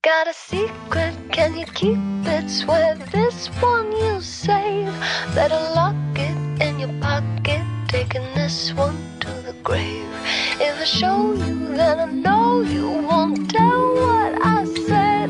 got a secret, can you keep it? Swear this one you'll save. Better lock it in your pocket, taking this one to the grave. If I show you, then I know you won't tell what I said.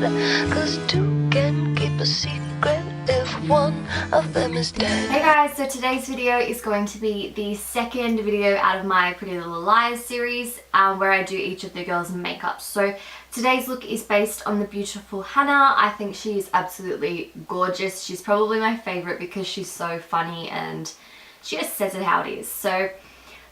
'Cause two can keep a secret if one of them is dead. Hey guys, so today's video is going to be the second video out of my Pretty Little Liars series where I do each of the girls' makeup. So today's look is based on the beautiful Hanna. I think she's absolutely gorgeous. She's probably my favorite because she's so funny and she just says it how it is. So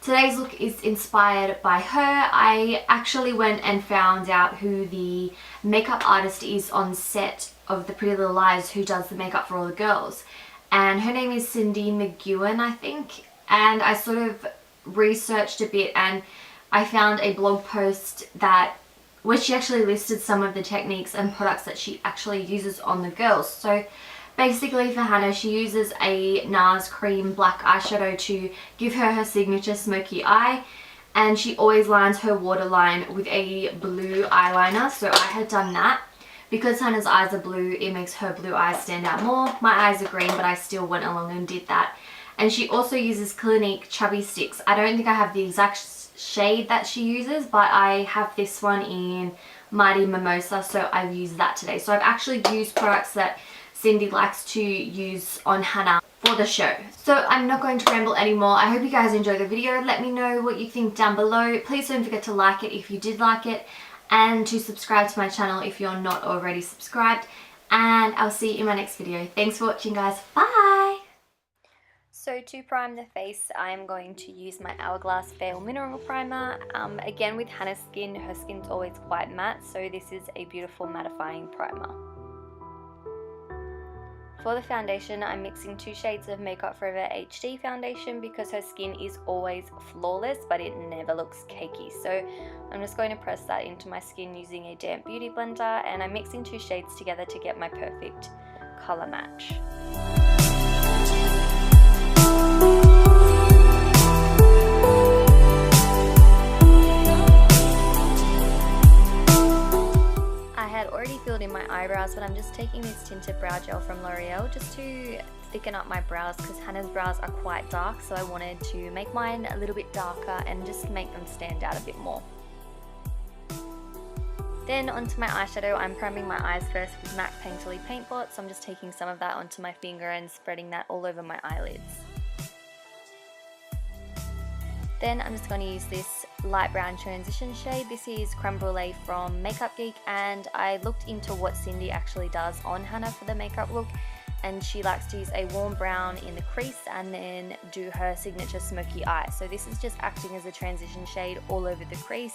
today's look is inspired by her. I actually went and found out who the makeup artist is on set of the Pretty Little Liars who does the makeup for all the girls. And her name is Cindy McEwen, I think. And I sort of researched a bit and I found a blog post where she actually listed some of the techniques and products that she actually uses on the girls. So basically for Hanna, she uses a NARS Creme black eyeshadow to give her her signature smoky eye. And she always lines her waterline with a blue eyeliner. So I had done that. Because Hanna's eyes are blue, it makes her blue eyes stand out more. My eyes are green, but I still went along and did that. And she also uses Clinique Chubby Sticks. I don't think I have the exact shade that she uses, but I have this one in Mighty Mimosa, so I've used that today. So I've actually used products that Cindy likes to use on Hanna for the show. So I'm not going to ramble anymore. I hope you guys enjoyed the video. Let me know what you think down below. Please don't forget to like it if you did like it, and to subscribe to my channel if you're not already subscribed. And I'll see you in my next video. Thanks for watching, guys. Bye! So to prime the face, I'm going to use my Hourglass Veil Mineral Primer. Again, with Hanna's skin, her skin's always quite matte, so this is a beautiful mattifying primer. For the foundation, I'm mixing 2 shades of Makeup Forever HD foundation because her skin is always flawless, but it never looks cakey. So I'm just going to press that into my skin using a damp beauty blender, and I'm mixing 2 shades together to get my perfect color match. Already filled in my eyebrows, but I'm just taking this tinted brow gel from L'Oreal just to thicken up my brows because Hanna's brows are quite dark, so I wanted to make mine a little bit darker and just make them stand out a bit more. Then onto my eyeshadow, I'm priming my eyes first with MAC Painterly Paint Pot, so I'm just taking some of that onto my finger and spreading that all over my eyelids. Then I'm just going to use this light brown transition shade. This is Creme Brulee from Makeup Geek, and I looked into what Cindy actually does on Hanna for the makeup look, and she likes to use a warm brown in the crease and then do her signature smoky eye. So this is just acting as a transition shade all over the crease.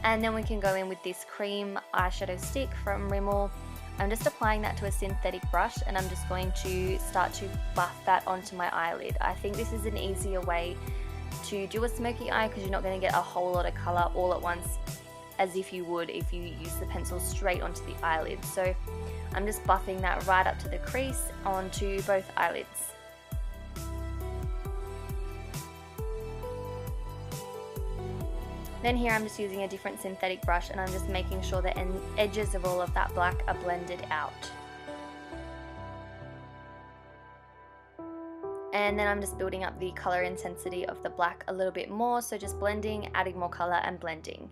And then we can go in with this cream eyeshadow stick from Rimmel. I'm just applying that to a synthetic brush, and I'm just going to start to buff that onto my eyelid. I think this is an easier way to do a smoky eye because you're not going to get a whole lot of color all at once as if you would if you use the pencil straight onto the eyelid. So I'm just buffing that right up to the crease onto both eyelids. Then here I'm just using a different synthetic brush, and I'm just making sure the edges of all of that black are blended out. And then I'm just building up the color intensity of the black a little bit more, so just blending, adding more color and blending.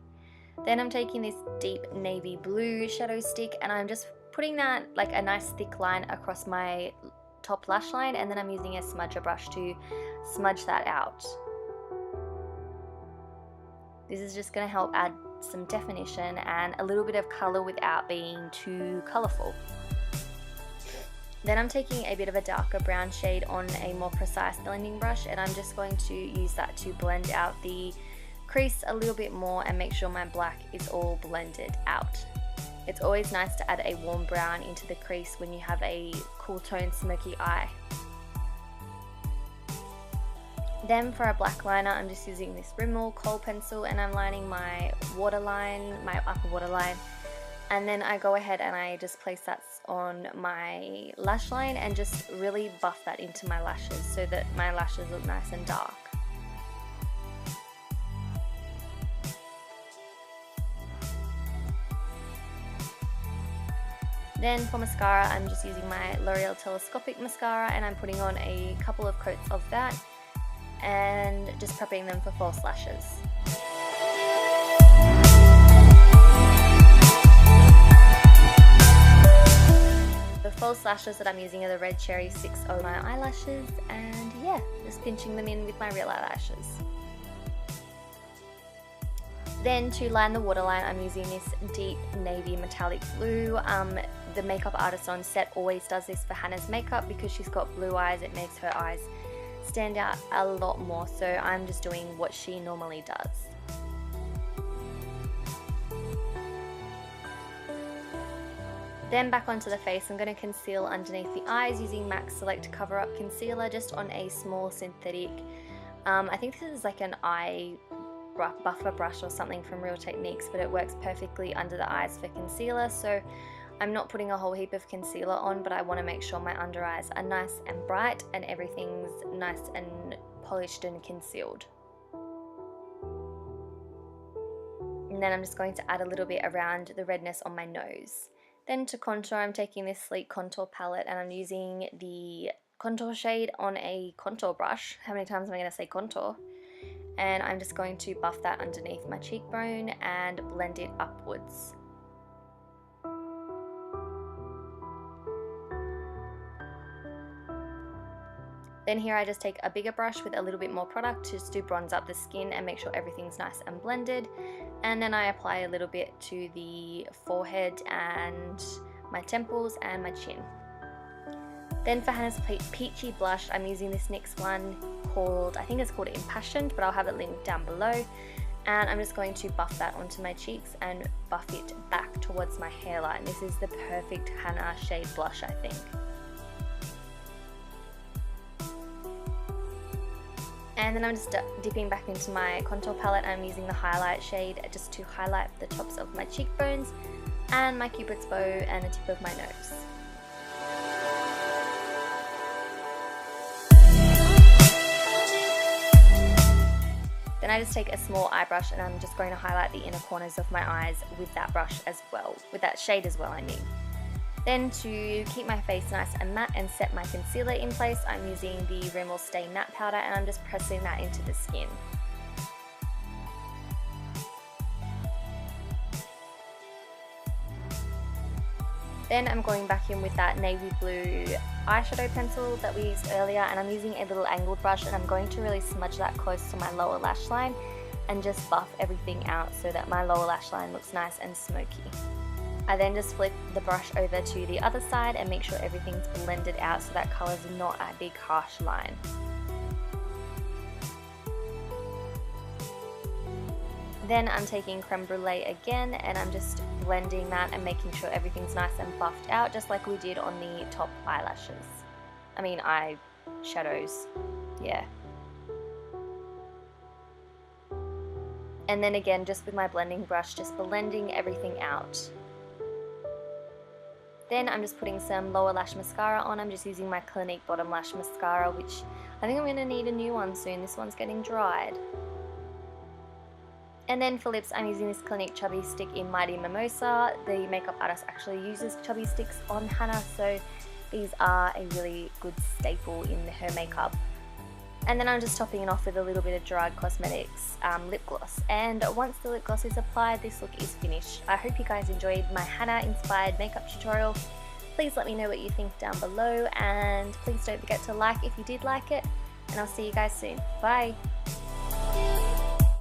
Then I'm taking this deep navy blue shadow stick and I'm just putting that like a nice thick line across my top lash line, and then I'm using a smudger brush to smudge that out. This is just going to help add some definition and a little bit of color without being too colorful. Then I'm taking a bit of a darker brown shade on a more precise blending brush, and I'm just going to use that to blend out the crease a little bit more and make sure my black is all blended out. It's always nice to add a warm brown into the crease when you have a cool tone smoky eye. Then for a black liner, I'm just using this Rimmel Kohl pencil, and I'm lining my waterline, my upper waterline. And then I go ahead and I just place that on my lash line and just really buff that into my lashes so that my lashes look nice and dark. Then for mascara, I'm just using my L'Oreal Telescopic mascara, and I'm putting on a couple of coats of that and just prepping them for false lashes. The false lashes that I'm using are the Red Cherry 6O my eyelashes, and yeah, just pinching them in with my real eyelashes. Then to line the waterline, I'm using this deep navy metallic blue. The makeup artist on set always does this for Hannah's makeup because she's got blue eyes. It makes her eyes stand out a lot more, so I'm just doing what she normally does. Then back onto the face, I'm going to conceal underneath the eyes using MAC Select Cover Up Concealer just on a small synthetic, I think this is like an eye buffer brush or something from Real Techniques, but it works perfectly under the eyes for concealer, so I'm not putting a whole heap of concealer on, but I want to make sure my under eyes are nice and bright and everything's nice and polished and concealed. And then I'm just going to add a little bit around the redness on my nose. Then to contour, I'm taking this sleek contour palette and I'm using the contour shade on a contour brush. How many times am I going to say contour? And I'm just going to buff that underneath my cheekbone and blend it upwards. Then here I just take a bigger brush with a little bit more product to just do bronze up the skin and make sure everything's nice and blended. And then I apply a little bit to the forehead and my temples and my chin. Then for Hannah's peachy blush, I'm using this NYX one called, I think it's called Impassioned, but I'll have it linked down below. And I'm just going to buff that onto my cheeks and buff it back towards my hairline. This is the perfect Hanna shade blush, I think. And then I'm just dipping back into my contour palette. I'm using the highlight shade just to highlight the tops of my cheekbones and my cupid's bow and the tip of my nose. Then I just take a small eye brush and I'm just going to highlight the inner corners of my eyes with that brush as well, with that shade as well, I mean. Then to keep my face nice and matte and set my concealer in place, I'm using the Rimmel Stay Matte Powder and I'm just pressing that into the skin. Then I'm going back in with that navy blue eyeshadow pencil that we used earlier, and I'm using a little angled brush and I'm going to really smudge that close to my lower lash line and just buff everything out so that my lower lash line looks nice and smoky. I then just flip the brush over to the other side and make sure everything's blended out so that colour's not a big harsh line. Then I'm taking Creme Brulee again and I'm just blending that and making sure everything's nice and buffed out, just like we did on the top eyelashes. I mean eyeshadows, yeah. And then again, just with my blending brush, just blending everything out. Then I'm just putting some lower lash mascara on. I'm just using my Clinique bottom lash mascara, which I think I'm going to need a new one soon. This one's getting dried. And then for lips, I'm using this Clinique Chubby Stick in Mighty Mimosa. The makeup artist actually uses chubby sticks on Hanna, so these are a really good staple in her makeup. And then I'm just topping it off with a little bit of Gerard Cosmetics lip gloss. And once the lip gloss is applied, this look is finished. I hope you guys enjoyed my Hanna inspired makeup tutorial. Please let me know what you think down below, and please don't forget to like if you did like it. And I'll see you guys soon. Bye!